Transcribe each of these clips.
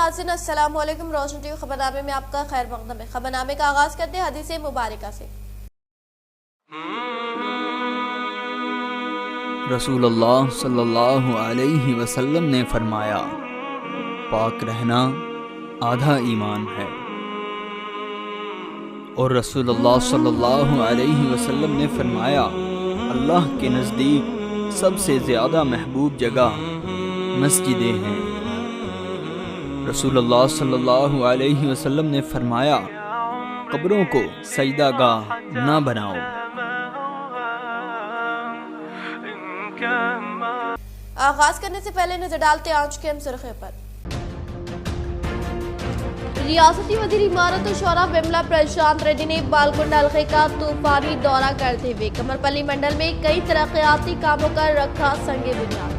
नाज़रीन अस्सलाम वालेकुम। रोशन टीवी खबरनामे में आपका खैर मक़दम है। खबरनामे का आगाज करते हैं हदीस मुबारका से। रसूलुल्लाह सल्लल्लाहु अलैहि वसल्लम ने फरमाया, पाक रहना आधा ईमान है। और रसूलुल्लाह सल्लल्लाहु अलैहि वसल्लम ने फरमाया, अल्लाह के नज़दीक सबसे ज़्यादा महबूब जगह मस्जिदें हैं। रसूलुल्लाह सल्लल्लाहु अलैहि वसल्लम ने फरमाया, कब्रों को सजदागाह ना बनाओ। आगाज करने से पहले नजर डालते आज के अहम सुर्खियों पर। रियासती वजीर इमारत और शौरा विमला प्रशांत रेड्डी ने बालकुंडा हल्के का तूफानी दौरा करते हुए कमरपल्ली मंडल में कई तरक्याती कामों का रखा संगे बुनियाद।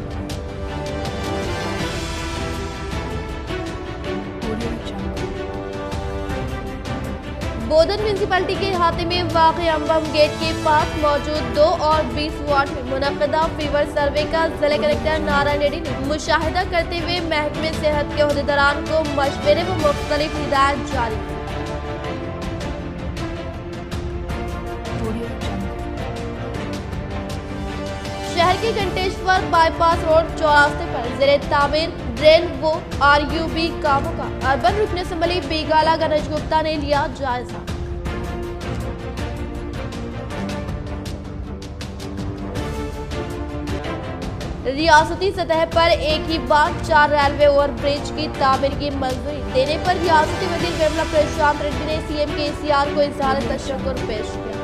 बोधन म्यूनिसिपैलिटी के अहाते में वाक़ई अम्बम गेट के पास मौजूद 2 और 20 वार्ड में मुनक़दा फीवर सर्वे का जिला कलेक्टर नारायण रेड्डी ने मुशाहिदा करते हुए महकमे सेहत के अहदेदारान को मशवरे व मुख्तलिफ हिदायत जारी की। शहर के घंटेश्वर बाईपास रोड चौरास्ते पर ज़ेरे तामीर ड्रेन व RUB कामों का अर्बन रुकन असम्बली बेगाला गणेश गुप्ता ने लिया जायजा। रियासती सतह पर एक ही बार 4 रेलवे ओवरब्रिज की तामीर की मंजूरी देने पर रियासती वजीर विमला प्रशांत रेड्डी ने CM KCR को इज़हार तशक्कुर पेश किया।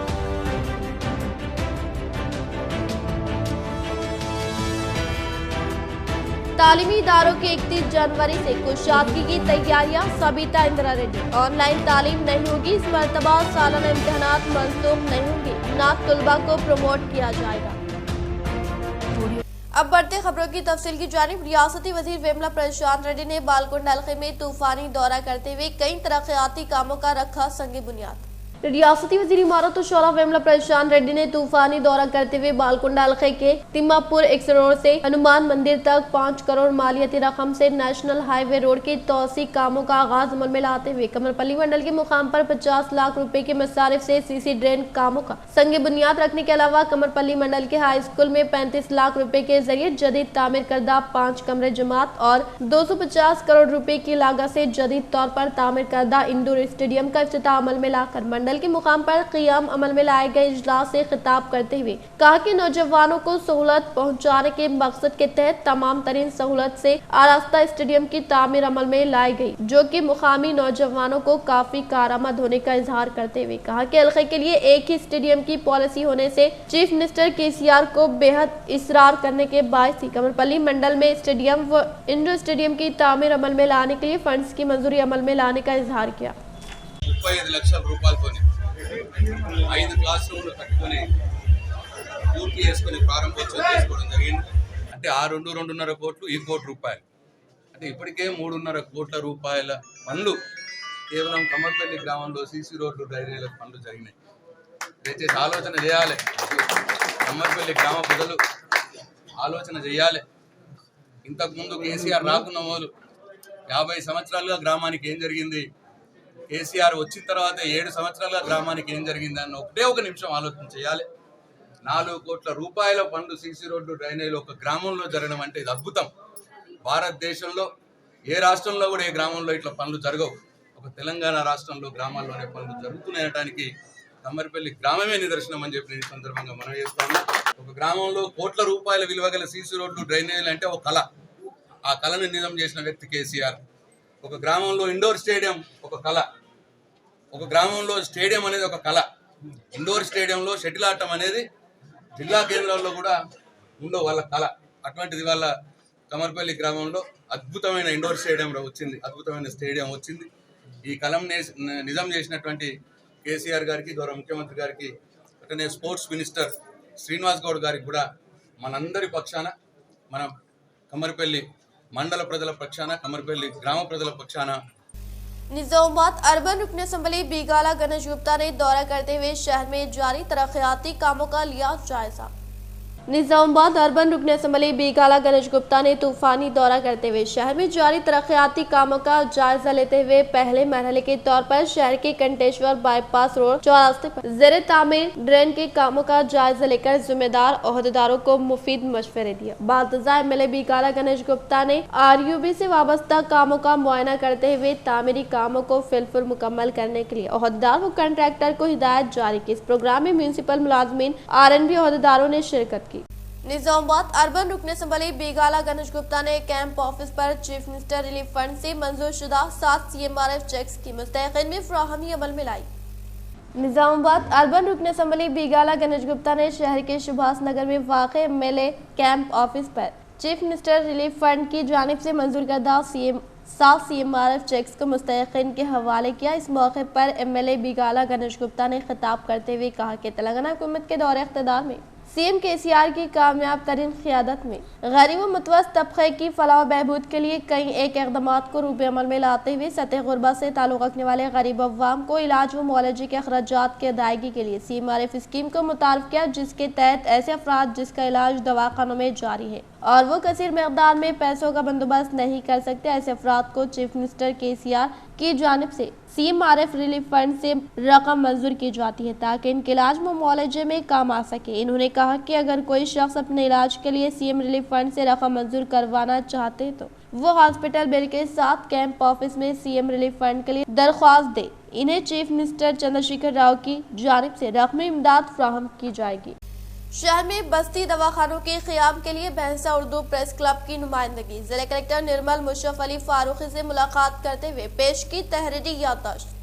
तालीमी इदारों की 31 जनवरी से कुशादगी की तैयारियां। सबिता इंदिरा रेड्डी, ऑनलाइन तालीम नहीं होगी, इस मरतबा सालाना इम्तिहानात मंसूख नहीं होंगे, नात तुलबा को प्रमोट किया जाएगा। अब बढ़ते खबरों की तफसील की जानिब। रियासती वजीर विमला प्रशांत रेड्डी ने बालकुंडा हल्के में तूफानी दौरा करते हुए कई तरक्याती कामों का रखा संगे बुनियाद। रियासती वजीर इमारत और शौरा विमला प्रशांत रेड्डी ने तूफानी दौरा करते हुए बालकुंडा हल्के के तिम्मापुर एक्स रोड से हनुमान मंदिर तक 5 करोड़ मालियती रकम से नेशनल हाईवे रोड के तोसी कामों का आगाज अमल में लाते हुए कमरपल्ली मंडल के मुकाम पर 50 लाख रुपए के मसारिफ से CC ड्रेन कामों का संगे बुनियाद रखने के अलावा कमरपल्ली मंडल के हाई स्कूल में 35 लाख रुपए के जरिए जदीद तामीर करदा 5 कमरे जमात और 250 करोड़ रुपए की लागत से जदीद तौर पर तामीर करदा इंडोर स्टेडियम का इफ्तिताह अमल में लाकर मंडल के मुकाम पर क़ियाम अमल में लाए गए इजलास से खिताब करते हुए कहा कि नौजवानों को सहूलत पहुंचाने के मकसद के तहत तमाम तरीन सहूलत से आरास्ता स्टेडियम की तामीर अमल में लाई गई, जो कि मुकामी नौजवानों को काफी कारआमद होने का इजहार करते हुए कहा कि हल्के के लिए एक ही स्टेडियम की पॉलिसी होने से चीफ मिनिस्टर KCR को बेहद इसरार करने के बायस ही कमरपल्ली मंडल में स्टेडियम व इंडोर स्टेडियम की तामीर अमल में लाने के लिए फंड्स की मंजूरी अमल में लाने का इजहार किया। 35 లక్షల రూపాయలతోనే 5 క్లాస్ రూమ్లు కట్టుకొని పూర్తి చేసుకుని ప్రారంభోత్సవం చేసుకోవడం జరిగింది. అంటే ఆ 2.5 కోట్లు ఈ 1 కోటి రూపాయలు, అంటే ఇప్పటికే 3.5 కోట్ల రూపాయల పనులు కేవలం కమర్పల్లి గ్రామంలో CC రోడ్లు డ్రైనేజీల పనులు జరిగినాయి. దయచేసి ఆలోచన చేయాలి, కమర్పల్లి గ్రామ ప్రజలు ఆలోచన చేయాలి. ఇంతకుముందు KCR రాకున్న మొదలు 50 సంవత్సరాలుగా గ్రామానికి ఏం జరిగింది, KCR వచ్చిన తర్వాత 7 సంవత్సరాలుగా గ్రామానికి ఏం జరిగింది అన్న ఒకటే ఒక నిమిషం ఆలోచన చేయాలి. 4 కోట్ల రూపాయల పనులు CC రోడ్లు డ్రైనేజీలు ఒక గ్రామంలో జరగడం అంటే ఇది అద్భుతం. భారతదేశంలో ఏ రాష్ట్రంలో కూడా ఏ గ్రామంలో ఇట్లా పనులు జరగవు. ఒక తెలంగాణ రాష్ట్రంలో గ్రామాల్లోనే పనులు జరుగుతున్నాయనడానికి కమ్మరిపల్లి గ్రామమే నిదర్శనం అని చెప్పి నేను సందర్భంగా మనం చేస్తాను. ఒక గ్రామంలో కోట్ల రూపాయల విలువ గల CC రోడ్లు డ్రైనేజీలు అంటే ఒక కళ. ఆ కళను నిజం చేసిన వ్యక్తి KCR. ఒక గ్రామంలో ఇండోర్ స్టేడియం ఒక కళ. ఒక గ్రామంలో స్టేడియం అనేది ఒక కళ. ఇండోర్ స్టేడియంలో షటిల్ ఆడటం అనేది జిల్లా కేంద్రాల్లో కూడా ఉండవు వాళ్ళ కళ. అటువంటిది వాళ్ళ కమర్పల్లి గ్రామంలో అద్భుతమైన ఇండోర్ స్టేడియం వచ్చింది, అద్భుతమైన స్టేడియం వచ్చింది. ఈ కళం నిజం చేసినటువంటి KCR గారికి, గౌరవ ముఖ్యమంత్రి గారికి, అట్లనే స్పోర్ట్స్ మినిస్టర్ శ్రీనివాస్ గౌడ్ గారికి కూడా మనందరి పక్షాన, మన కమర్పల్లి मंडल प्रजल पक्षाना, कमरपल्ली ग्राम प्रजल पक्षाना निजामाबाद अर्बन रुकन असम्बली बेगाला गणेश गुप्ता ने दौरा करते हुए शहर में जारी तरक्याती कामों का लिया जायजा। निजामाबाद अर्बन रुकन असम्बली बीकाला गणेश गुप्ता ने तूफानी दौरा करते हुए शहर में जारी तरक्याती कामों का जायजा लेते हुए पहले मरहले के तौर पर शहर के कंटेश्वर बाईपास रोड चौरास्ते पर ज़ेरे तामीर ड्रेन के कामों का जायजा लेकर जिम्मेदार ओहदेदारों को मुफीद मशवरे दिया। बातजा एमएलए बीकाला गणेश गुप्ता ने आरयूबी से वाबस्ता कामों का मुआयना करते हुए तामीरी कामों को फिलफुल मुकम्मल करने के लिए ओहदेदार व कंट्रैक्टर को हिदायत जारी की। इस प्रोग्राम में म्यूनिसिपल मुलाजमीन RNB ओहदेदारों ने शिरकत की। निजामाबाद अर्बन रुकन असम्बली बीकाला गणेश गुप्ता ने कैंप ऑफिस पर चीफ मिनिस्टर रिलीफ फंड से मंजूर शुदा 7 CMRF चेक्स की मुस्तकिल में फराहमी अमल में लाई। निजामाबाद अर्बन रुकन असम्बली बीकाला गणेश गुप्ता ने शहर के सुभाष नगर में वाक़ एमएलए कैंप ऑफिस पर चीफ मिनिस्टर रिलीफ फंड की जानिब से मंजूर करदा 7 CMRF चेक्स को मुस्तकिन के हवाले किया। इस मौके पर एमएलए बीकाला गणेश गुप्ता ने खिताब करते हुए कहा कि तेलंगाना हुकूमत के दौरे इख्तिदार में CM KCR की कामयाब तरीन क़ियादत में गरीब व मुतवस्सित तबक़े की फलाह बहबूद के लिए कई एक इक़दामात को रूबे अमल में लाते हुए सतह गुरबत से ताल्लुक़ रखने वाले गरीब अवाम को इलाज व मुआलजे के अखराजात की अदायगी के लिए CMRF स्कीम को मुतारफ़ किया, जिसके तहत ऐसे अफराद जिसका इलाज दवाखानों में जारी है और वो कसीर मकदार में पैसों का बंदोबस्त नहीं कर सकते, ऐसे अफराद को चीफ मिनिस्टर KCR की जानिब से CMRF रिलीफ फंड से रकम मंजूर की जाती है ताकि इनके इलाज व मुआलजे में काम आ सके। इन्होंने कहा कि अगर कोई शख्स अपने इलाज के लिए CM रिलीफ फंड से रकम मंजूर करवाना चाहते तो वो हॉस्पिटल बिल के साथ कैंप ऑफिस में CM रिलीफ फंड के लिए दरख्वास्त दे। इन्हें चीफ मिनिस्टर चंद्रशेखर राव की जानिब से रकमी इमदाद फराहम की जाएगी। शहर में बस्ती दवाखानों के क़याम के लिए भैंसा उर्दू प्रेस क्लब की नुमाइंदगी जिला कलेक्टर निर्मल मुशर्रफ अली फारूकी से मुलाकात करते हुए पेश की तहरीरी याददाश्त।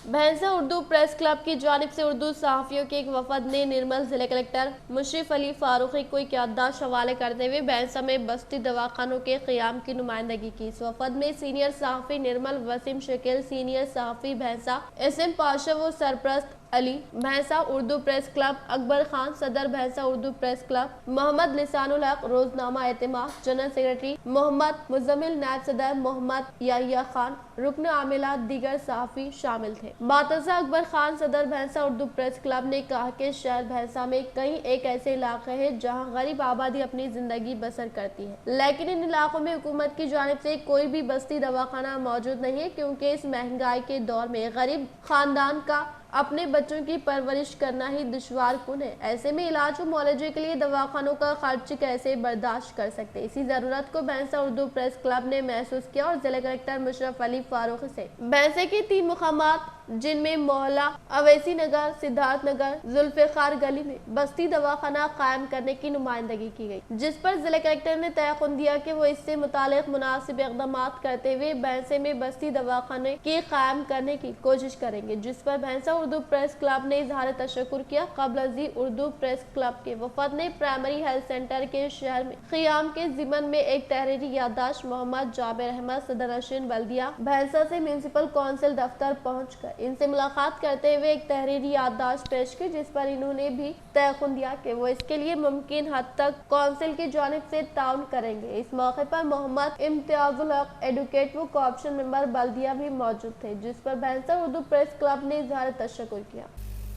भैंसा उर्दू प्रेस क्लब की जानिब से उर्दू सहाफ़ियों के एक वफद ने निर्मल जिला कलेक्टर मुशर्रफ अली फारूकी को एक याददाश्त हवाले करते हुए भैंसा में बस्ती दवाखानों के क़याम की नुमाइंदगी की। इस वफद में सीनियर सहाफ़ी निर्मल वसीम शकील, सीनियर सहाफ़ी भैंसा SM पाशा व सरप्रस्त अली, भैंसा उर्दू प्रेस क्लब अकबर खान, सदर भैंसा उर्दू प्रेस क्लब मोहम्मद लिसानुल हक, रोजनामा एतमाद, जनरल सेक्रेटरी मोहम्मद मुजम्मिल, नायब सदर मोहम्मद याहिया खान, रुकन आमिला दीगर सहाफ़ी शामिल थे। बातजा अकबर खान सदर भैंसा उर्दू प्रेस क्लब ने कहा कि शहर भैंसा में कई एक ऐसे इलाके हैं जहां गरीब आबादी अपनी जिंदगी बसर करती है, लेकिन इन इलाकों में हुकूमत की जानिब से कोई भी बस्ती दवाखाना मौजूद नहीं है, क्योंकि इस महंगाई के दौर में गरीब खानदान का अपने बच्चों की परवरिश करना ही दुश्वार कुन है। ऐसे में इलाज व मुआलजे के लिए दवाखानों का खर्च कैसे बर्दाश्त कर सकते। इसी जरूरत को भैंसा उर्दू प्रेस क्लब ने महसूस किया और जिला कलेक्टर मुशर्रफ अली फारूकी से भैंसे के 3 मुकामात जिनमें मोहल्ला अवैसी नगर, सिद्धार्थ नगर, जुल्फिकार गली में बस्ती दवाखाना कायम करने की नुमाइंदगी की गई, जिस पर जिला कलेक्टर ने तयक़ुन दिया कि वो इससे मुतालिक मुनासिब इक़दामात करते हुए भैंसे में बस्ती दवाखाने के कायम करने की कोशिश करेंगे, जिस पर भैंसा उर्दू प्रेस क्लब ने इजहार तशक्कुर किया। कबल उर्दू प्रेस क्लब के वफद ने प्राइमरी हेल्थ सेंटर के शहर में क़याम के ज़िमन में एक तहरीरी याददाश्त मोहम्मद जाबिर अहमद सदर नशीन बल्दिया भैंसा से म्यूनिसिपल कौंसिल दफ्तर पहुंचकर इनसे मुलाकात करते हुए एक तहरीरी याददाश्त पेश की, जिस पर इन्होंने भी तयक़ुन दिया कि वो इसके लिए मुमकिन हद तक कौंसिल की जानिब से ताउन करेंगे। इस मौके पर मोहम्मद इम्तियाजुल हक एडवोकेट व कोऑप्शन मेंबर बल्दिया भी मौजूद थे, जिस पर भैंसा उर्दू प्रेस क्लब ने इजहार तशक्कुर किया।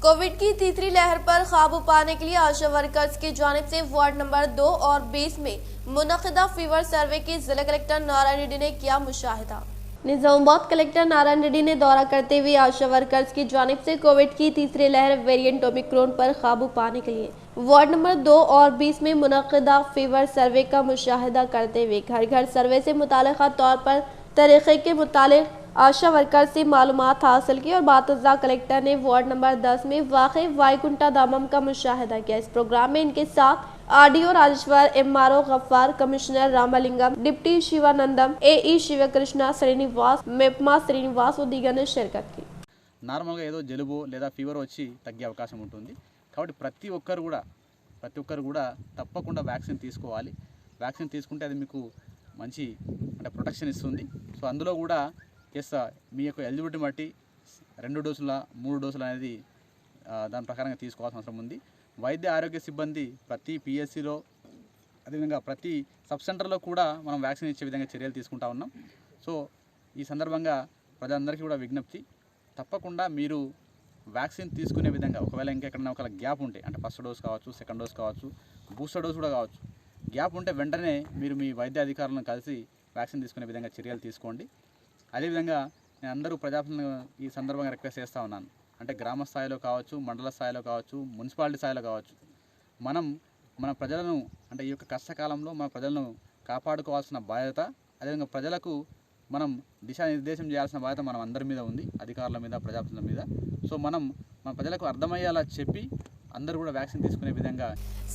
कोविड की तीसरी लहर पर काबू पाने के लिए आशा वर्कर्स की जानिब से वार्ड नंबर 2 और 20 में मुनक़िदा फीवर सर्वे की जिला कलेक्टर नारायण रेड्डी ने किया मुशाहिदा। निजामाबाद कलेक्टर नारायण रेड्डी ने दौरा करते हुए आशा वर्कर्स की जानिब से कोविड की तीसरी लहर वेरिएंट ओमिक्रॉन पर काबू पाने के लिए वार्ड नंबर 2 और 20 में मुनक़िदा फीवर सर्वे का मुशाहिदा करते हुए घर घर सर्वे से मुतालिका तौर पर तरीक़े के मुतालिक आशा वर्कर से मालूमात हासिल की और बातजा कलेक्टर ने वार्ड नंबर 10 में वाक़े वाईकुंठा धामम का मुशाहिदा किया। इस प्रोग्राम में इनके साथ RDO Rajeshwar, MRO Gaffar, commissioner Ramalingam, deputy Shivanandam, AE Shivakrishna Srinivas, MEPMA Srinivas व दीगर ने शिरकत की। నార్మల్గా ఏదో జలుబు లేదా ఫీవర్ వచ్చి తగ్గే అవకాశం ఉంటుంది కాబట్టి ప్రతి ఒక్కరు కూడా తప్పకుండా వ్యాక్సిన్ తీసుకోవాలి. వ్యాక్సిన్ తీసుకుంటే అది మీకు మంచి అంటే ప్రొటెక్షన్ ఇస్తుంది. సో అందులో కూడా మీ యొక్క ఎలిజిబిలిటీ బట్టి 2 డోసుల 3 డోసులు అనేది దాని ప్రకారంగా తీసుకోవాల్సిన అవసరం ఉంది. వైద్య ఆరోగ్య సిబ్బంది ప్రతి PSCలో అదేవిధంగా ప్రతి సబ్ సెంటర్లో కూడా మనం వ్యాక్సిన్ ఇచ్చే విధంగా చర్యలు తీసుకుంటా ఉన్నాం. సో ఈ సందర్భంగా ప్రజలందరికీ కూడా విజ్ఞప్తి, తప్పకుండా మీరు వ్యాక్సిన్ తీసుకునే విధంగా ఒకవేళ ఇంకెక్కడైనా ఒక గ్యాప్ ఉంటే అంటే ఫస్ట్ డోస్ కావచ్చు, సెకండ్ డోస్ కావచ్చు, బూస్టర్ డోస్ కూడా కావచ్చు. గ్యాప్ ఉంటే వెంటనే మీరు మీ వైద్య అధికారులను కలిసి వ్యాక్సిన్ తీసుకునే విధంగా చర్యలు తీసుకోండి. అదేవిధంగా నేను అందరూ ప్రజాప్రతినిధులను ఈ సందర్భంగా రిక్వెస్ట్ చేస్తూ ఉన్నాను. అంటే గ్రామ స్థాయిలో కావచ్చు, మండల స్థాయిలో కావచ్చు, మున్సిపాలిటీ స్థాయిలో కావచ్చు, మన ప్రజలను అంటే ఈ యొక్క కష్టకాలంలో మన ప్రజలను కాపాడుకోవాల్సిన బాధ్యత, అదేవిధంగా ప్రజలకు మనం దిశానిర్దేశం చేయాల్సిన బాధ్యత మనం అందరి మీద ఉంది, అధికారుల మీద, ప్రజాప్రతినిధుల మీద. సో మన ప్రజలకు అర్థమయ్యేలా చెప్పి अंदर కూడా वैक्सीन తీసుకునే విధంగా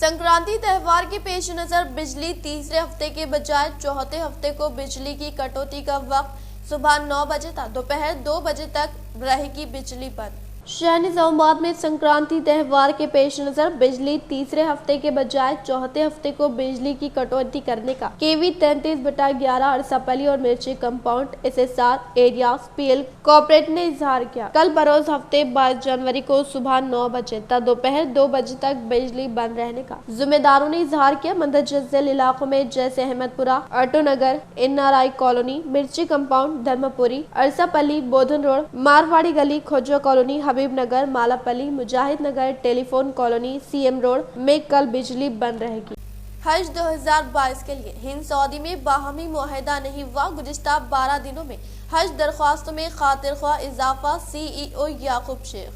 संक्रांति त्यौहार के पेश नजर बिजली तीसरे हफ्ते के बजाय चौथे हफ्ते को बिजली की कटौती का वक्त सुबह 9 बजे तक दोपहर 2 बजे तक रहेगी बिजली बंद। शहर निजामाबाद में संक्रांति त्यौहार के पेश नजर बिजली तीसरे हफ्ते के बजाय चौथे हफ्ते को बिजली की कटौती करने का KV 33/11 अरसापल्ली और मिर्ची compound SSR areas PL corporate ने इजहार किया। कल बरोज हफ्ते 22 जनवरी को सुबह 9 बजे तक दोपहर 2 बजे तक बिजली बंद रहने का जिम्मेदारों ने इजहार किया। मंदजल इलाकों में जैसे अहमदपुरा, ऑटो नगर, NRI कॉलोनी, मिर्ची कंपाउंड, धर्मपुरी, अरसापल्ली, बोधन रोड, मारवाड़ी गली, खोजो कॉलोनी, हबीब नगर, मालापल्ली, मुजाहिद नगर, टेलीफोन कॉलोनी, CM रोड में कल बिजली बंद रहेगी। हज 2022 के लिए हिंद सऊदी में बाहमी मुआहदा नहीं हुआ। गुज़िश्ता 12 दिनों में हज दरख्वास्तों में खातिर ख्वाह इजाफा। CEO याकूब शेख।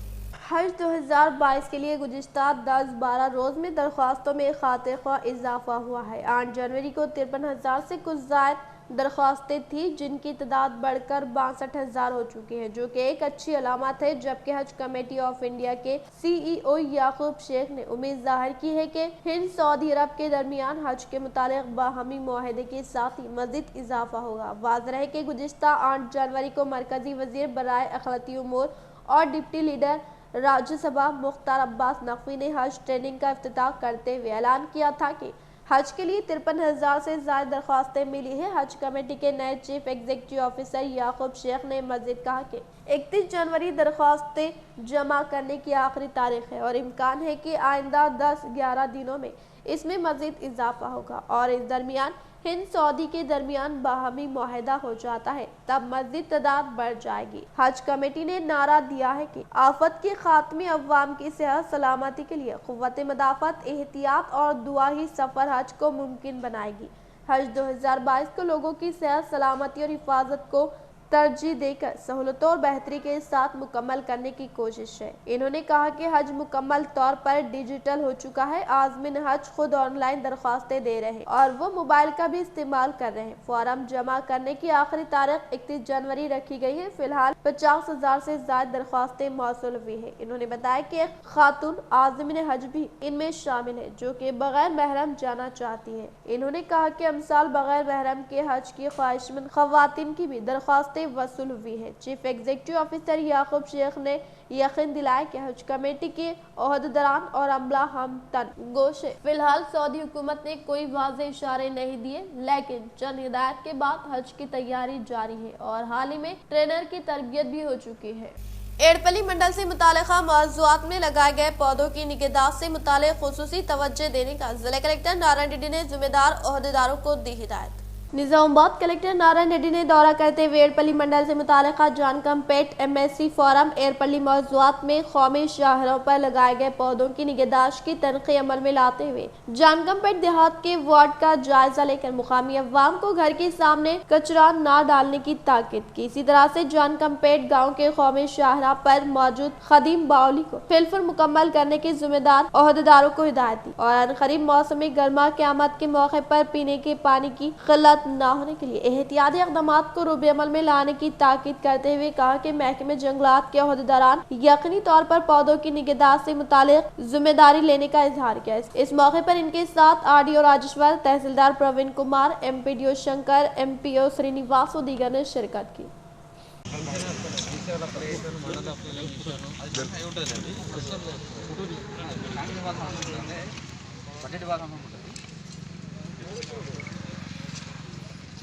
हज 2022 के लिए गुज़िश्ता 10-12 रोज में दरख्वास्तों में खातिर ख्वाह इजाफा हुआ है। 8 जनवरी को 53,000 से कुछ ज़ायद दरख्वास्तें थी, जिनकी तादाद बढ़कर 62,000 हो चुकी है, जो कि एक अच्छी अलामत है। जबकि हज कमेटी ऑफ इंडिया के CEO याकूब शेख ने उम्मीद जाहिर की है कि हिंद सऊदी अरब के दरमियान हज के मुतालिक बाहमी मुआहदे के साथ ही मजीद इजाफा होगा। वाज़ेह है कि गुज़िश्ता 8 जनवरी को मरकजी वज़ीर बराए अखलाती उमूर और डिप्टी लीडर राज्यसभा मुख्तार अब्बास नकवी ने हज ट्रेनिंग का इफ्तिताह करते हुए ऐलान किया था कि हज के लिए 53,000 से ज्यादा दरख्वास्तें मिली है। हज कमेटी के नए चीफ एग्जीक्यूटिव ऑफिसर याकूब शेख ने मजीद कहा कि 31 जनवरी दरख्वास्तें जमा करने की आखिरी तारीख है और इम्कान है कि आइंदा 10-11 दिनों में इसमें मजीद इजाफा होगा और इस दरमियान हिंद सऊदी के दरमियान बाहमी मुआहदा हो जाता है, तब मजीद तादाद बढ़ जाएगी। हज कमेटी ने नारा दिया है कि आफत के खात्मे, अवाम की सेहत सलामती के लिए क़ुव्वत मदाफ़त, एहतियात और दुआ ही सफ़र हज को मुमकिन बनाएगी। हज 2022 को लोगों की सेहत सलामती और हिफाजत को तरजीह देकर सहूलतों और बेहतरी के साथ मुकम्मल करने की कोशिश है। इन्होंने कहा कि हज मुकम्मल तौर पर डिजिटल हो चुका है। आज़मीन हज खुद ऑनलाइन दरख्वास्तें दे रहे हैं और वो मोबाइल का भी इस्तेमाल कर रहे हैं। फॉर्म जमा करने की आखिरी तारीख 31 जनवरी रखी गई है। फिलहाल 50,000 से ज्यादा दरख्वास्तें मौसूल हुई है। इन्होंने बताया कि एक खातून आज़मीन हज भी इनमें शामिल है, जो कि बगैर महरम जाना चाहती है। इन्होंने कहा कि अमसाल बगैर महरम के हज की ख्वाहिशमंद खवातीन की भी दरख्वास्त वसूल हुई है। चीफ एग्जीक्यूटिव ऑफिसर याकूब शेख ने यकीन दिलाया कि हज कमेटी के ओहदेदारान और अमला हम तन गोश है। फिलहाल सऊदी हुकूमत ने कोई वाज़ेह इशारे नहीं दिए, लेकिन चंद हिदायत के बाद हज की तैयारी जारी है और हाल ही में ट्रेनर की तरबियत भी हो चुकी है। एड़पल्ली मंडल से मुतालिका मौज़ूआत में लगाए गए पौधों की निगहदाश्त से मुतालिक खुसूसी तवज्जो देने का जिला कलेक्टर नारायण रेड्डी ने जिम्मेदार ओहदेदारों को दी हिदायत। निजामाबाद कलेक्टर नारायण रेड्डी ने दौरा करते हुए एड़पल्ली मंडल से मुतालिका जानकमपेट MSC फोरम एड़पल्ली मौज़ूआत में कौमी शाहरों पर लगाए गए पौधों की निगहदाश्त की तनक़ी अमल में लाते हुए जानकमपेट देहात के वार्ड का जायजा लेकर मुकामी अवाम को घर के सामने कचरा न डालने की ताकीद की। इसी तरह से जानकमपेट गाँव के कौमी शाहरा पर मौजूद खदीम बाउली को फिलफुल मुकम्मल करने के जिम्मेदार ओहदेदारों को हिदायत दी और अनकरीब मौसमी गर्मा क़यामत के मौके पर पीने के पानी की क़िल्लत न होने के लिए एहतियाती इक़दामात को रूबे अमल में लाने की ताकीद करते हुए कहा कि महकमे जंगलात के ओहदेदारान यकीनी तौर पर पौधों की निगहदाश्त से मुतालिक जिम्मेदारी लेने का इजहार किया। इस मौके पर इनके साथ RDO राजेश्वर, तहसीलदार प्रवीण कुमार, MPDO शंकर, MPO श्रीनिवास और दीगर ने शिरकत की।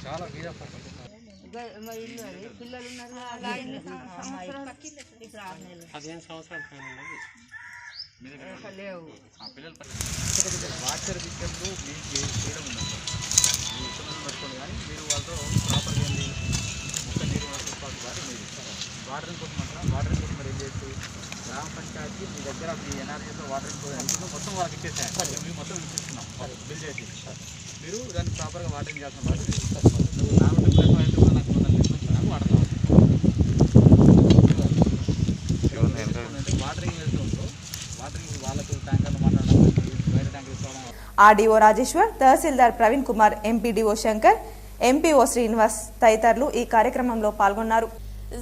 చాలా మీద పిల్లలు ఉన్నారు 15 సంవత్సరాలు పైన లేవు వాటర్ విషయంలో మీకు చేయడం ఉందండి. మీ ఇతరులను పట్టుకోండి, కానీ మీరు వాళ్ళతో ప్రాపర్గా ఏంటి మొక్క నిర్వహణ గారు మీరు వాటర్ కోసం అంటారా? వాటర్ కోసం మరి ఏం చేయొచ్చు, గ్రామ పంచాయతీ మీ దగ్గర ఈ ఎన్ఆర్జీతో వాటర్ మొత్తం వాళ్ళకి ఇచ్చేసాను. మేము మొత్తం ఇచ్చిస్తున్నాం బిల్ చేసి. మీరు దాన్ని ప్రాపర్గా వాటరింగ్ చేస్తున్న బాధ్యత నా ప్రశ్న అయితే కూడా నాకు నాకు వాటర్ కావాలి. వాటరింగ్ వెళ్తుందో వాటరింగ్ వాళ్ళకు ట్యాంకర్లు మాట్లాడడం బయట ట్యాంకర్ ఇస్తాం. ఆర్డీఓ రాజేశ్వర్, తహసీల్దార్ ప్రవీణ్ కుమార్, ఎంపీడీఓ శంకర్, ఎంపీఓ శ్రీనివాస్ తదితరులు ఈ కార్యక్రమంలో పాల్గొన్నారు.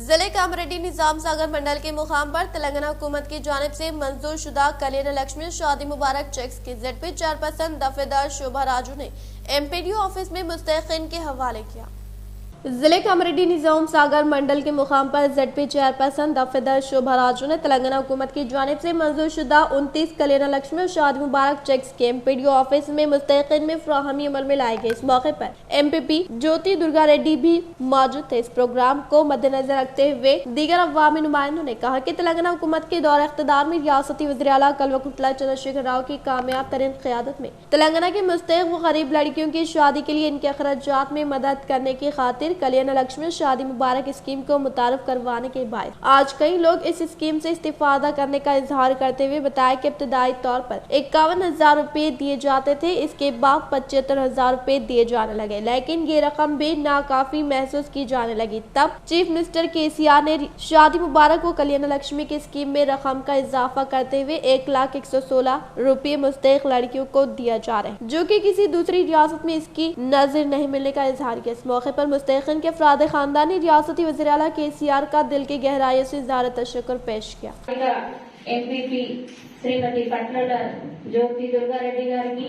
जिले कामरेड्डी निजाम सागर मंडल के मुकाम पर तेलंगाना हुकूमत की जानिब से मंजूर शुदा कल्याण लक्ष्मी शादी मुबारक चेक्स की ZP चेयरपर्सन दफेदार शोभा राजू ने MPDO ऑफिस में मुस्तहिकीन के हवाले किया। जिले कामरेड्डी निजाम सागर मंडल के मुकाम पर ZP चेयरपर्सन दफेदार शोभा राजू ने तेलंगाना हुकूमत की जानिब से मंजूर शुदा 29 कल्याण लक्ष्मी और शादी मुबारक चेक्स के MPDO ऑफिस में मुस्तहिकीन में फराहमी अमल में लाए गए। इस मौके पर MP ज्योति दुर्गा रेड्डी भी मौजूद थे। इस प्रोग्राम को मद्देनजर रखते हुए दीगर अवामी नुमाइंदों ने कहा कि तेलंगाना हुकूमत के दौर इख्तिदार में रियासती वज़ीर आला कल्वकुंतला चंद्रशेखर राव की कामयाब तरीन क़यादत में तेलंगाना के मुस्तहिक व गरीब लड़कियों की शादी के लिए इनके अखराजात में मदद करने की खातिर कल्याण लक्ष्मी शादी मुबारक स्कीम को मुतारफ करवाने के बाद आज कई लोग इस स्कीम से इस्तेफादा करने का इजहार करते हुए बताया कि इब्तदाई तौर पर 51,000 रुपए दिए जाते थे, इसके बाद 75,000 रुपए दिए जाने लगे, लेकिन ये रकम भी नाकाफी महसूस की जाने लगी। तब चीफ मिनिस्टर KCR ने शादी मुबारक व कल्याण लक्ष्मी की स्कीम में रकम का इजाफा करते हुए 1,116 रुपए मुस्तहिक लड़कियों को दिया जा रहा है, जो कि किसी दूसरी रियासत में इसकी नजर नहीं मिलने का इजहार किया। इस मौके पर मुस्तहिकीन के अफराद खानदान ने रियासती वज़ीर आला KCR का दिल की गहराइयों से इज़हार तशक्कुर पेश किया। ఎంపీపీ శ్రీమతి పట్ల జ్యోతి దుర్గారెడ్డి గారికి,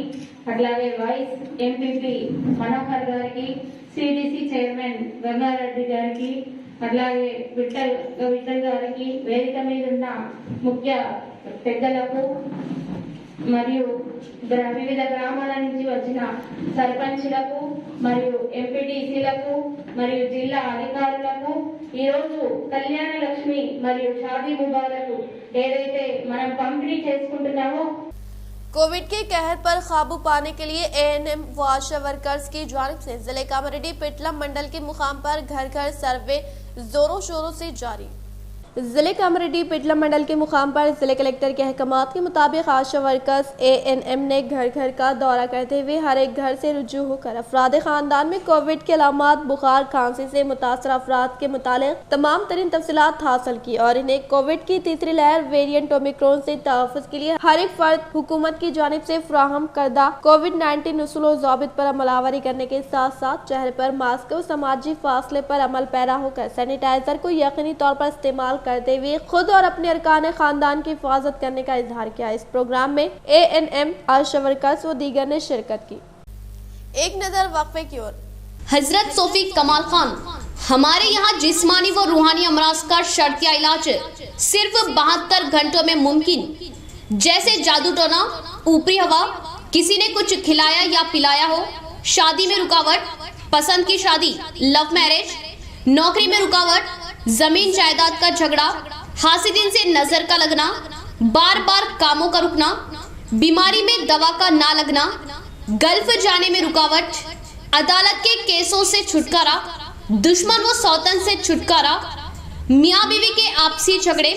అట్లాగే వైస్ ఎంపీపీ మనోహర్ గారికి, CDC చైర్మన్ గంగారెడ్డి గారికి, అట్లాగే విఠల్ గారికి, వేదిక మీద ఉన్న ముఖ్య పెద్దలకు మరియు వివిధ గ్రామాల నుంచి వచ్చిన సర్పంచులకు మరియు ఎంపీటీసీలకు మరియు జిల్లా అధికారులకు ఈరోజు కళ్యాణ లక్ష్మి మరియు షాదీ ముబారక్ ఏదైతే మనం పంపిణీ చేసుకుంటున్నామో कोविड के कहर पर काबू पाने के लिए ANM व आशा वर्कर्स की जानिब से जिले कामरेड्डी पिटलम मंडल के मुकाम पर घर घर सर्वे जोरों शोरों से जारी। जिले कामरेड्डी पिटलम मंडल के मुकाम पर जिले कलेक्टर के अहकामात के मुताबिक आशा वर्कर्स ANM ने घर घर का दौरा करते हुए हर एक घर से रुजू होकर अफराद खानदान में कोविड के अलामात बुखार खांसी से मुतासर अफराद के मुतालिक तमाम तरीन तफसीलात हासिल की और इन्हें कोविड की तीसरी लहर वेरिएंट ओमिक्रॉन से तहफ़्फ़ुज़ के लिए हर एक फर्द हुकूमत की जानिब से फ्राहम करदा COVID-19 उसूल व ज़ाबित पर अमलावरी करने के साथ साथ चेहरे पर मास्क व समाजी फासले पर अमल पैरा होकर सैनिटाइजर को यकीनी तौर पर इस्तेमाल करते हुए खुद और अपने अरकान खानदान की हिफाजत करने का इजहार किया। इस प्रोग्राम में ANM आशा वर्कर्स व दीगर ने शिरकत की। एक नजर वक्फे की ओर। हजरत सोफी कमाल खान, हमारे यहाँ जिस्मानी व रूहानी अमराज का शर्तिया इलाज सिर्फ 72 घंटों में मुमकिन। जैसे जादू टोना, ऊपरी हवा, किसी ने कुछ खिलाया या पिलाया हो, शादी में रुकावट, पसंद की शादी, लव मैरिज, नौकरी में रुकावट, जमीन जायदाद का झगड़ा, हासिदिन से नजर का लगना, बार बार कामों का रुकना, बीमारी में दवा का ना लगना, गल्फ जाने में रुकावट, अदालत के केसों से छुटकारा, दुश्मन व सौतन से छुटकारा, मियाँ बीवी के आपसी झगड़े,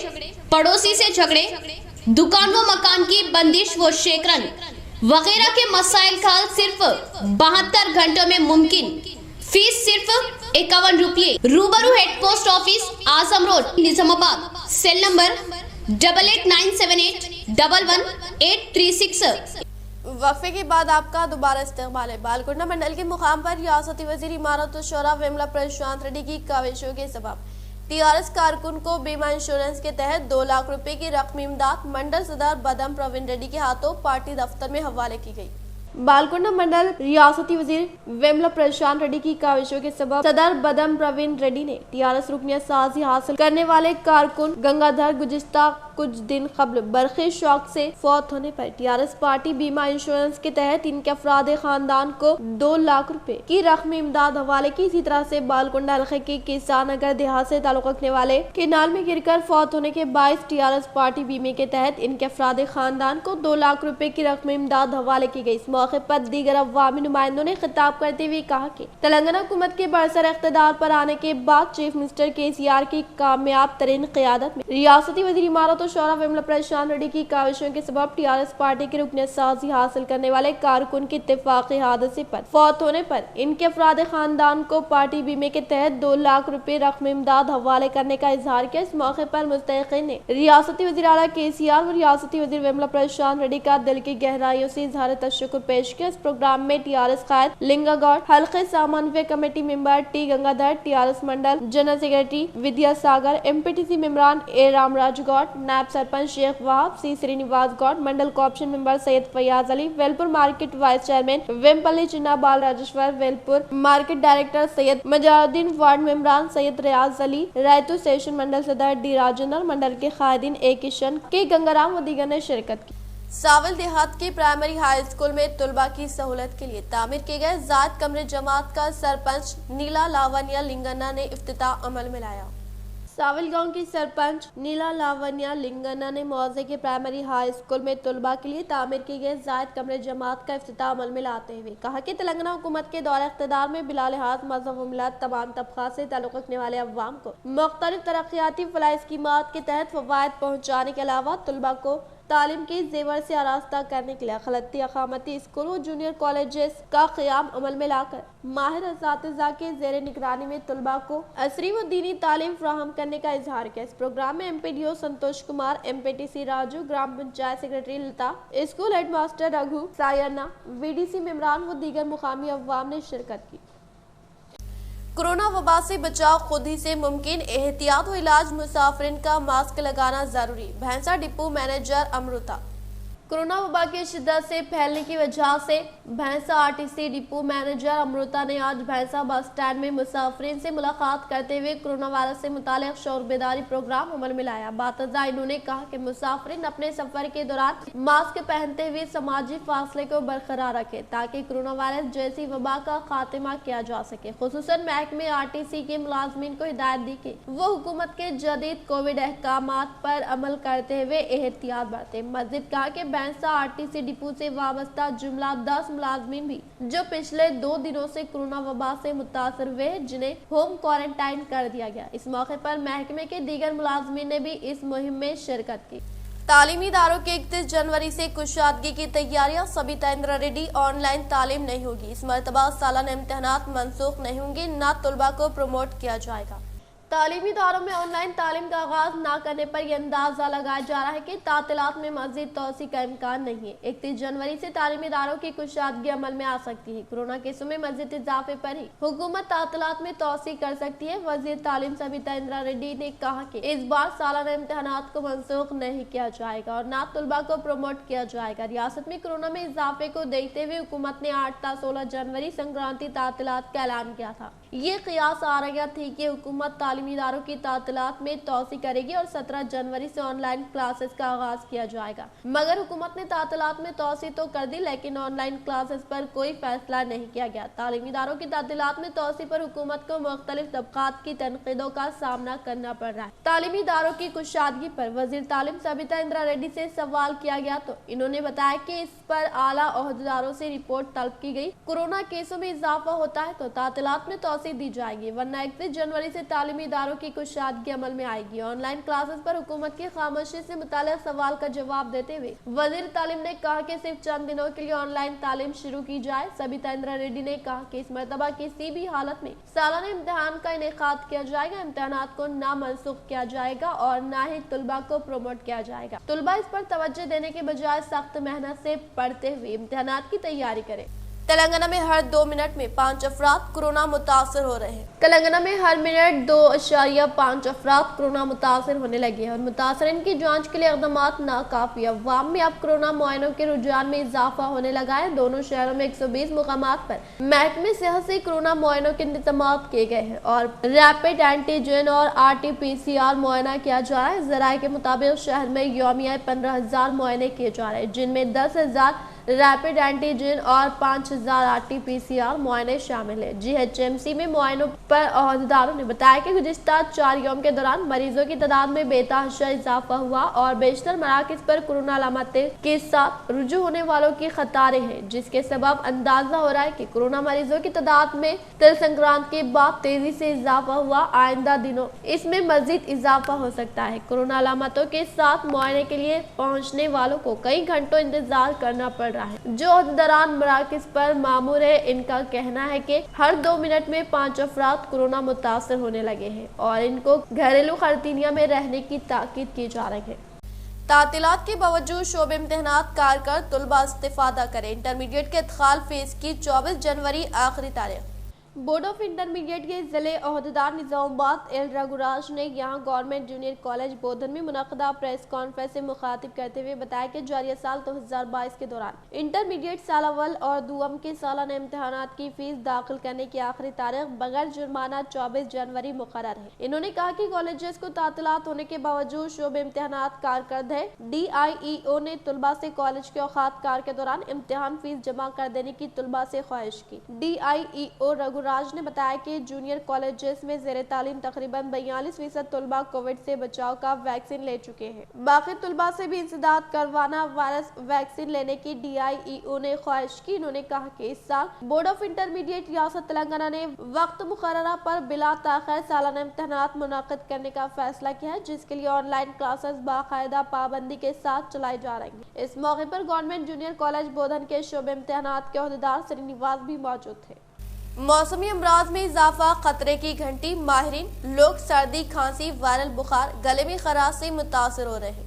पड़ोसी से झगड़े, दुकान व मकान की बंदिश व शेकरन वगैरह के मसाइल का हल सिर्फ 72 घंटों में मुमकिन। फीस सिर्फ 51 रुपये। रूबरू head post office Azam road Nizamabad. Cell number 8897811836। वक्फे के बाद आपका दोबारा इस्तेमाल है। बालकोंडा मंडल के मुकाम पर रियासती वजीर इमारत और शोरा वेमला प्रशांत रेड्डी की काविशों के सबब TRS कारकुन को बीमा इंश्योरेंस के तहत 2 लाख रुपए की रकमी इमदाद मंडल सदर बदम प्रवीण रेड्डी के हाथों पार्टी दफ्तर में हवाले की गई। बालकोंडा मंडल रियासती वजीर वेमला प्रशांत रेड्डी की काविशों के सबब सदर बदम प्रवीण रेड्डी ने TRS रुकनियत साजी हासिल करने वाले कारकुन गंगाधर गुज़िश्ता कुछ दिन कबल बरखे शौक से फौत होने पर TRS पार्टी बीमा इंश्योरेंस के तहत इनके अफराद खानदान को 2 लाख रुपए की रकमी इमदाद हवाले की। इसी तरह से बालकोंडा हल्के के किसान नगर देहात से ताल्लुक रखने वाले केनाल में गिरकर फौत होने के बायस TRS पार्टी बीमे के तहत इनके अफराद खानदान को 2 लाख रुपए की रकमी इमदाद हवाले की गई। इस मौके पर दीगर अवामी नुमाइंदों ने खिताब करते हुए कहा कि तेलंगाना हुकूमत के बरसर इख्तिदार पर आने के बाद चीफ मिनिस्टर KCR की कामयाब तरीन क़यादत में रियासती वज़ीर इमारत और शौरा विमला प्रशांत रेड्डी की काविशों के सबब टीआरएस पार्टी के रुकने साजी हासिल करने वाले कारकुन की इत्तेफाकी हादसे पर फौत होने पर इनके अफराद खानदान को पार्टी बीमे के तहत 2 लाख रुपए रकम इमदाद हवाले करने का इजहार किया। इस मौके पर मुस्तहिकीन ने रियासती वज़ीर आला KCR और रियासती वज़ीर विमला प्रशांत रेड्डी का दिल की गहराइयों से इजहार तशक्कुर पेश किया। इस प्रोग्राम में टीआरएस कायद लिंगागौड़, हल्के समन्वय committee member T Gangadhar, TRS mandal general secretary Vidyasagar, MPTC मेंबरान A रामराज गौड़, नायब sarpanch Sheikh Wahab, C Srinivas Goud, mandal cooption member Syed Fayaz Ali, Velpur market vice chairman Vempalli Chinna Bal Rajeshwar, Velpur market director Syed Mazaruddin, ward मेंबरान सैयद रियाज अली, रायतू स्टेशन मंडल सदर D राजेंद्र, मंडल के कायदीन A किशन, K गंगाराम व दीगर ने शिरकत की। सावल देहात के प्राइमरी हाई स्कूल में तुलबा की सहूलत के लिए तामीर किए गए जायद कमरे जमात का सरपंच नीला लावण्या लिंगन्ना ने इफ्तिताह अमल में लाया। सावल गांव की सरपंच नीला लावण्या लिंगन्ना ने मौजे के प्राइमरी हाई स्कूल में तुलबा के लिए तामीर किए गए जायद कमरे जमात का इफ्तिताह अमल में लाते हुए कहा कि तेलंगाना हुकूमत के दौरे इख्तिदार में बिला लिहाज मजहब व मिलत तमाम तबका से ताल्लुक रखने वाले अवाम को मुख्तलिफ तरक्याती फलाह स्कीमात के तहत फवायद पहुँचाने के अलावा तुलबा को तालीम के जेवर से आरास्ता करने के लिए खलती अकामती स्कूल और जूनियर कॉलेजेस का क़याम अमल में लाकर माहिर असातिज़ा के जेर निगरानी में तुलबा को असरी व दीनी तालीम फराहम करने का इजहार किया। इस प्रोग्राम में MPDO संतोष कुमार, MPTC राजू, ग्राम panchayat secretary Lata, school headmaster Raghu, Saina, VDC मेंबरान व दीगर मुकामी अवाम ने शिरकत की। कोरोना वबा से बचाव खुद ही से मुमकिन, एहतियात व इलाज मुसाफिरिन का मास्क लगाना जरूरी। भैंसा डिपो मैनेजर अमृता। कोरोना वबा की शिद्दत से फैलने की वजह से भैंसा RTC डिपो मैनेजर अमृता ने आज भैंसा बस स्टैंड में मुसाफिरीन से मुलाकात करते हुए कोरोना वायरस से मुतालिक शौर बेदारी प्रोग्राम अमल में लाया। बातजा इन्होंने कहा कि मुसाफिरीन अपने सफर के दौरान मास्क पहनते हुए समाजी फासले को बरकरार रखें ताकि कोरोना वायरस जैसी वबा का खात्मा किया जा सके। खुसूसन महकमे RTC के मुलाजमीन को हिदायत दी कि वो हुकूमत के जदीद कोविड अहकामात पर अमल करते हुए एहतियात बरते। मजीद कहा कि भैंसा RTC डिपो से वाबस्ता जुमला 10 मुलाजमीन भी जो पिछले 2 दिनों से कोरोना वबा से मुतासर हुए जिन्हें होम क्वारंटाइन कर दिया गया। इस मौके पर महकमे के दीगर मुलाजमीन ने भी इस मुहिम में शिरकत की। तालीमी इदारों के 31 जनवरी से कुशादगी की तैयारियां। सबिता इंदिरा रेड्डी। ऑनलाइन तालीम नहीं होगी। इस मरतबा सालाना इम्तहानात मनसूख नहीं होंगे, न तुलबा को प्रमोट किया जाएगा। तालीमी इदारों में ऑनलाइन तालीम का आगाज न करने पर यह अंदाजा लगाया जा रहा है कि तातीलात में मजीद तोसी का इम्कान नहीं है। 31 जनवरी से तालीमी इदारों की कुशादगी अमल में आ सकती है। कोरोना केसों में मजीद इजाफे पर ही हुकूमत तातीलात में तोसी कर सकती है। वजीर तालीम सबिता इंदिरा रेड्डी ने कहा कि इस बार सालाना इम्तहानात को मनसूख नहीं किया जाएगा और ना तुलबा को प्रमोट किया जाएगा। रियासत में कोरोना में इजाफे को देखते हुए हुकूमत ने 8 ता 16 जनवरी संक्रांति तातीलात का ऐलान किया था। ये क़ियास आ रहा थी कि हुकूमत तालीमी इदारों की तातीलात में तोसी करेगी और 17 जनवरी से ऑनलाइन क्लासेस का आगाज किया जाएगा। मगर हुकूमत ने तातीलात में तोसी तो कर दी, लेकिन ऑनलाइन क्लासेस पर कोई फैसला नहीं किया गया। तालीमी इदारों की तातीलात में तोसी पर हुकूमत को मुख्तलिफ तबकात की तनकीदों का सामना करना पड़ रहा है। तालीमी इदारों की कुशादगी पर वजीर तालीम सबिता इंदिरा रेड्डी से सवाल किया गया तो इन्होंने बताया कि इस पर आला ओहदेदारों से रिपोर्ट तलब की गई। कोरोना केसों में इजाफा होता है तो तातीलात में दी जाएगी, वरना 31 जनवरी से तालीमी इदारों की कुशादगी अमल में आएगी। ऑनलाइन क्लासेस पर हुकूमत की खामोशी से मुताल्लिक़ सवाल का जवाब देते हुए वजीर तालीम ने कहा कि सिर्फ चंद दिनों के लिए ऑनलाइन तालीम शुरू की जाए। सबिता इंदिरा रेड्डी ने कहा कि इस मरतबा किसी भी हालत में सालाना इम्तहान का इनेकाद किया जाएगा। इम्तहानात को ना मनसूख किया जाएगा और ना ही तुलबा को प्रमोट किया जाएगा। तुलबा इस पर तवज्जो देने के बजाय सख्त मेहनत से पढ़ते हुए इम्तहानात की तैयारी करें। तेलंगाना में हर 2 मिनट में 5 अफराद कोरोना मुतासर हो रहे हैं। तेलंगाना में हर मिनट 2.5 अफराद कोरोना मुतासर होने लगे हैं और मुतासरीन की जांच के लिए इक़दामात नाकाफी। अवाम में अब कोरोना मुआयनों के रुझान में इजाफा होने लगा है। दोनों शहरों में 120 मुकामात पर महकमे सेहत से कोरोना मुआयनों के इंतजाम किए गए हैं और रैपिड एंटीजन और RT-PCR मुआयना किया जा रहा है। ज़राए के मुताबिक शहर में यौमिया 15,000 मुआयने किए जा रहे हैं, जिनमें 10,000 रैपिड एंटीजन और 5000 RT-PCR मुआयने शामिल है। GHMC में मुआयनों पर अहदेदारों ने बताया कि गुज़िश्ता 4 यौम के दौरान मरीजों की तादाद में बेतहाशा इजाफा हुआ और बेशतर मराकज़ पर कोरोना अलामतें के साथ रुजू होने वालों की कतारें हैं, जिसके सबब अंदाजा हो रहा है कि कोरोना मरीजों की तादाद में तिल संक्रांत के बाद तेजी से इजाफा हुआ। आइंदा दिनों इसमें मजीद इजाफा हो सकता है। कोरोना अलामतों के साथ मुआयने के लिए पहुंचने वालों को कई घंटों इंतजार करना पड़ रहा है, जो अहदेदारान मराकज़ पर मामूर है। इनका कहना है कि हर 2 मिनट में 5 अफराद कोरोना मुतासर होने लगे हैं और इनको घरेलू खरतीनिया में रहने की ताकीद की जा रही है। तातीलात के बावजूद शोबे इम्तिहानात कारकर तुलबा इस्तिफादा करें। इंटरमीडिएट के इत्खाल फीस की 24 जनवरी आखिरी तारीख। बोर्ड ऑफ इंटरमीडिएट के जिले अहदेदार निजामाबाद एल रघुराज ने यहां गवर्नमेंट जूनियर कॉलेज बोधन में मुनक़दा प्रेस कॉन्फ्रेंस से मुखातिब करते हुए बताया कि जारिया साल 2022 के दौरान इंटरमीडिएट साल अव्वल और दुआम के सालाना इम्तिहानात की फीस दाखिल करने की आखिरी तारीख बगैर जुर्माना 24 जनवरी मुकर्रर है। इन्होंने कहा कि कॉलेजेस को तातीलात होने के बावजूद शोबे इम्तिहानात कारकर्द है। DIEO ने तुलबा से कॉलेज के औकात कार के दौरान इम्तिहान फीस जमा कर देने की तुलबा से ख्वाहिश की। DIEO रघुराज ने बताया कि जूनियर कॉलेजेस में ज़ेरे तालीम तकरीबन 42% तुलबा कोविड से बचाव का वैक्सीन ले चुके हैं। बाकी तुलबा से भी इंसदाद करवाना वायरस वैक्सीन लेने की DIEO ने ख्वाहिश की। इन्होंने कहा कि इस साल बोर्ड ऑफ इंटरमीडिएट रियासत तेलंगाना ने वक्त मुकर्ररा पर बिला ताखिर सालाना इम्तिहानात मुनाकिद करने का फैसला किया है, जिसके लिए ऑनलाइन क्लासेस बाकायदा पाबंदी के साथ चलाई जा रही है। इस मौके पर गवर्नमेंट जूनियर कॉलेज बोधन के शोबे इम्तिहानात के अहदेदार श्रीनिवास भी मौजूद थे। मौसमी अमराज में इजाफा, खतरे की घंटी। माहिरीन लोग सर्दी, खांसी, वायरल बुखार, गले में खराश से मुतासर हो रहे हैं।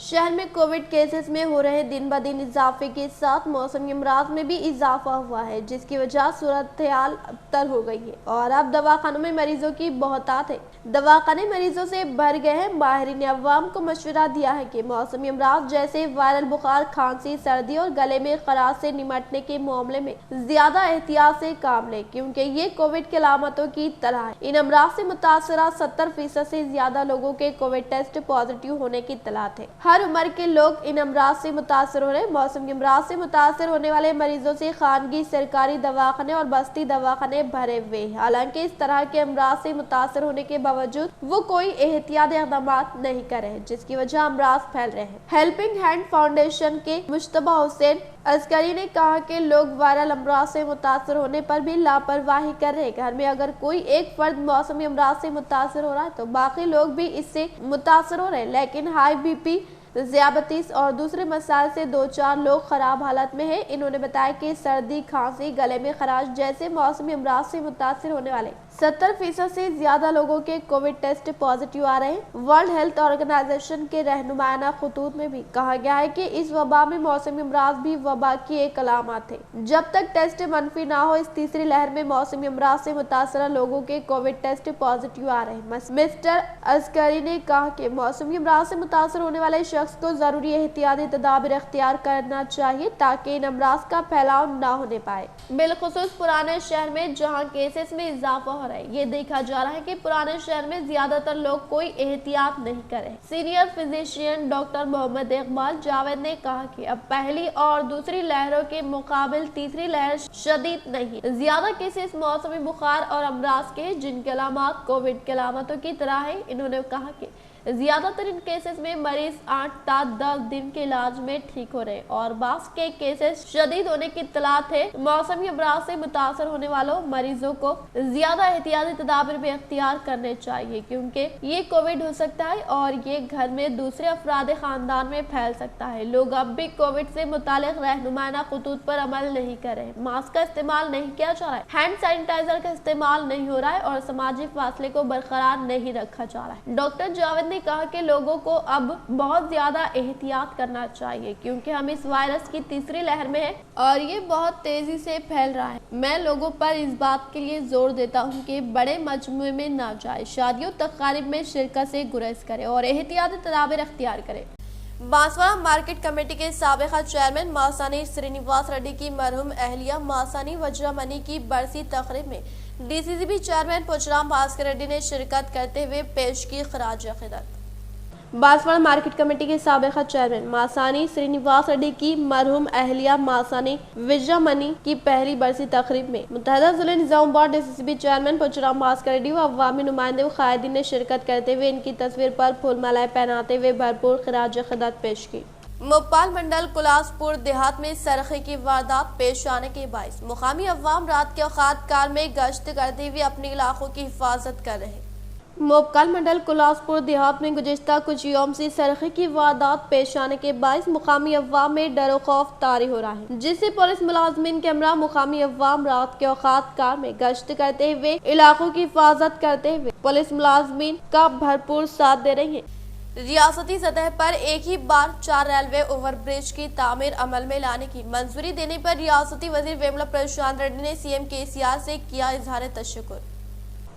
शहर में कोविड केसेस में हो रहे दिन ब दिन इजाफे के साथ मौसमी अमराज में भी इजाफा हुआ है, जिसकी वजह सूरत हाल अबतर हो गई है और अब दवाखानों में मरीजों की बहुतात है। दवाखाने मरीजों से भर गए हैं। माहिरीन ने अवाम को मशवरा दिया है कि मौसमी अमराज जैसे वायरल बुखार, खांसी, सर्दी और गले में खराश से निमटने के मामले में ज्यादा एहतियात से काम लें, क्योंकि ये कोविड के अलामतों की तरह है। इन अमराज से मुतासरा 70% से ज्यादा लोगों के कोविड टेस्ट पॉजिटिव होने की इत्तला है। हर उम्र के लोग इन अमराज से मुतासर हो रहे हैं। मौसमी अमराज से मुतासर होने वाले मरीजों से खानगी, सरकारी दवाखाने और बस्ती दवाखाने भरे हुए हैं। हालांकि इस तरह के अमराज से मुतासर होने के बावजूद वो कोई एहतियाती इक़दामात नहीं कर रहे, जिसकी वजह अमराज फैल रहे हैं। हेल्पिंग हैंड फाउंडेशन के मुश्तबा हुसैन अस्करी ने कहा कि लोग वायरल अमराज से मुतासर होने पर भी लापरवाही कर रहे हैं। घर में अगर कोई एक फर्द मौसमी अमराज से मुतासर हो रहा है तो बाकी लोग भी इससे मुतासर हो रहे हैं, लेकिन हाई BP, ज़ियाबतीस और दूसरे मसाइल से 2-4 लोग खराब हालत में हैं। इन्होंने बताया कि सर्दी, खांसी, गले में खराश जैसे मौसमी अमराज से मुतासर होने वाले 70% से ज्यादा लोगों के कोविड टेस्ट पॉजिटिव आ रहे हैं। वर्ल्ड हेल्थ ऑर्गेनाइजेशन के रहनुमायाना खतूत में भी कहा गया है कि इस वबा में मौसमी अमराज भी वबा की एक अलामत है। जब तक टेस्ट मनफी ना हो, इस तीसरी लहर में मौसमी अमराज से मुतासरा लोगों के कोविड टेस्ट पॉजिटिव आ रहे हैं। मिस्टर अस्करी ने कहा कि मौसमी अमराज से मुतासर होने वाले शख्स को जरूरी एहतियाती तदाबीर इख्तियार करना चाहिए ताकि इन अमराज का फैलाव ना होने पाए। बिलखुसूस पुराने शहर में जहाँ केसेस में इजाफा हो रहा है, ये देखा जा रहा है कि पुराने शहर में ज्यादातर लोग कोई एहतियात नहीं कर रहे। Senior physician doctor Mohammad Iqbal Javed ने कहा कि अब पहली और दूसरी लहरों के मुकाबले तीसरी लहर शदीद नहीं, ज्यादा केसेस मौसमी बुखार और अमराज के जिनके अलामत कोविड के अलामतों की तरह है। इन्होंने कहा कि ज्यादातर इन केसेस में मरीज 8 से 10 दिन के इलाज में ठीक हो रहे और बास के केसेस शदीद होने की इत्तलात है। मौसमी अमराज से मुतासर होने वालों मरीजों को ज्यादा एहतियाती तदाबीर भी इख्तियार करने चाहिए, क्योंकि ये कोविड हो सकता है और ये घर में दूसरे अफराद खानदान में फैल सकता है। लोग अब भी कोविड से मुतालिक रहनुमायाना खतूत पर अमल नहीं कर रहे, मास्क का इस्तेमाल नहीं किया जा रहा है, हैंड सैनिटाइजर का इस्तेमाल नहीं हो रहा है और समाजी फासले को बरकरार नहीं रखा जा रहा है। डॉक्टर जावेद ने कहा कि लोगों को अब बहुत ज्यादा एहतियात करना चाहिए, क्योंकि हम इस वायरस की तीसरी लहर में हैं और ये बहुत तेजी से फैल रहा है। मैं लोगों पर इस बात के लिए जोर देता हूँ कि बड़े मजमुए में ना जाए, शादियों तकारीब में शिरकत से गुरेज करें और एहतियाती तदाबीर इख्तियार करें। बांसवाड़ा मार्केट कमेटी के साबिका चेयरमैन मासानी श्रीनिवास रेड्डी की मरहूम अहलिया मासानी वज्रमणि की बरसी तकरीब में DCCB चेयरमैन पुचराम भास्कर रेड्डी ने शिरकत करते हुए पेश की खराज अक़ीदत। बांसवाड़ा मार्केट कमेटी के साबिका चेयरमैन मासानी श्रीनिवास रेड्डी की मरहूम अहलिया मासानी विजयमणि की पहली बरसी तकरीब में मुत्तहदा जिले निजामुद्दीन डीसीसीबी चेयरमैन पुचराम भास्कर रेड्डी व अवामी नुमाइंदे व कायदीन ने शिरकत करते हुए इनकी तस्वीर पर फूल मालाएं पहनाते हुए भरपूर खिराज खिदमत पेश की। मोपाल मंडल कुलासपुर देहात में सरखे की वारदात पेश आने के बायस मुकामी अवाम रात के औकात काल में गश्त करते हुए अपने इलाकों की हिफाजत कर रहे। मोपकाल मंडल कुलासपुर देहात में गुज़िश्ता कुछ यौम से सरखे की वारदात पेश आने के बायस मुकामी अवाम में डर खौफ तारी हो रहा है, जिससे पुलिस मुलाजमीन के हमरा मुकामी अवाम रात के औकात काल में गश्त करते हुए इलाकों की हिफाजत करते हुए पुलिस मुलाजमीन का भरपूर साथ दे रही है। रियासती सतह पर एक ही बार 4 रेलवे ओवरब्रिज की तामीर अमल में लाने की मंजूरी देने पर रियासती वजीर वेमला प्रशांत रेड्डी ने सीएम केसीआर से किया इजहार तशक्कुर।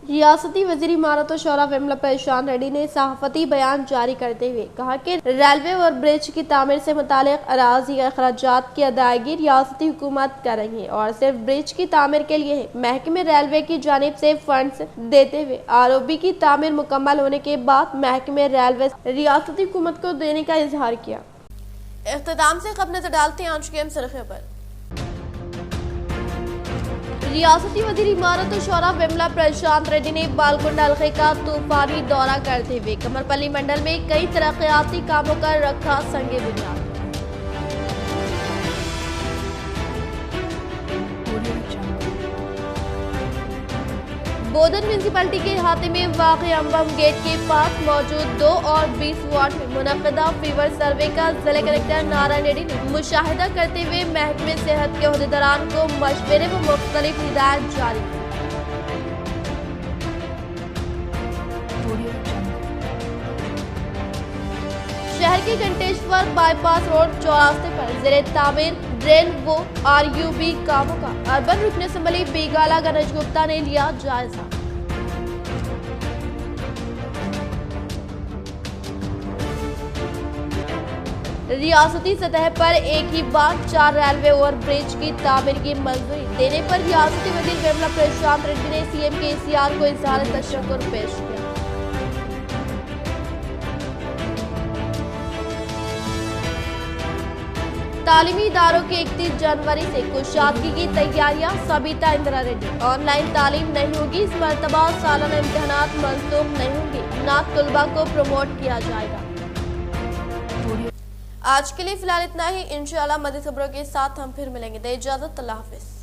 रियासती वजीर इमारत और शौरा वेमला प्रशांत रेड्डी ने सहाफती बयान जारी करते हुए कहा कि रेलवे और ब्रिज की तामीर से मुतालिक अराजी अखराजात की अदायगी रियासती हुकूमत कर रही है और सिर्फ ब्रिज की तामीर के लिए महकमे रेलवे की जानिब से फंड्स देते हुए आरओबी की तामीर मुकम्मल होने के बाद महकमे रेलवे रियासती हुकूमत को देने का इजहार किया। इख्तिताम से खबर नजर डालते हैं आज के सरखे पर। रियासती वजीर इमारत और शौरा वेमला प्रशांत रेड्डी ने बालकुंड हल्के का तूफानी दौरा करते हुए कमरपल्ली मंडल में कई तरक्याती कामों का रखा संगे बुनियाद। बोधन म्यूनिसिपैलिटी के अहाते में वाक़ अम्बम गेट के पास मौजूद 2 और 20 वार्ड में मुनक़दा फीवर सर्वे का जिला कलेक्टर नारायण रेड्डी ने मुशाहिदा करते हुए महकमे सेहत के अहदेदारान को मशवरे व मुख्तलिफ हिदायत जारी की। शहर के घंटेश्वर बाईपास रोड चौरास्ते पर ज़ेरे तामीर ड्रेन वो आरयूबी कामों का अर्बन रुकन असम्बली बेगाला गणेश गुप्ता ने लिया जायजा। रियासती सतह पर एक ही बार 4 रेलवे ओवरब्रिज की तामीर की मंजूरी देने पर रियासती वजीर वेमला प्रशांत रेड्डी ने सीएम केसीआर को इजहार तशक्कुर पेश किया। तालीमी इदारों के 31 जनवरी से कुशादगी की तैयारियां सबिता इंदिरा रेड्डी। ऑनलाइन तालीम नहीं होगी, इस मरतबा सालाना इम्तिहानात मंसूख नहीं होंगे, नात तुलबा को प्रमोट किया जाएगा। आज के लिए फिलहाल इतना ही। इंशाअल्लाह मज़ीद खबरों के साथ हम फिर मिलेंगे। दे इजाजत, अल्लाह हाफिज।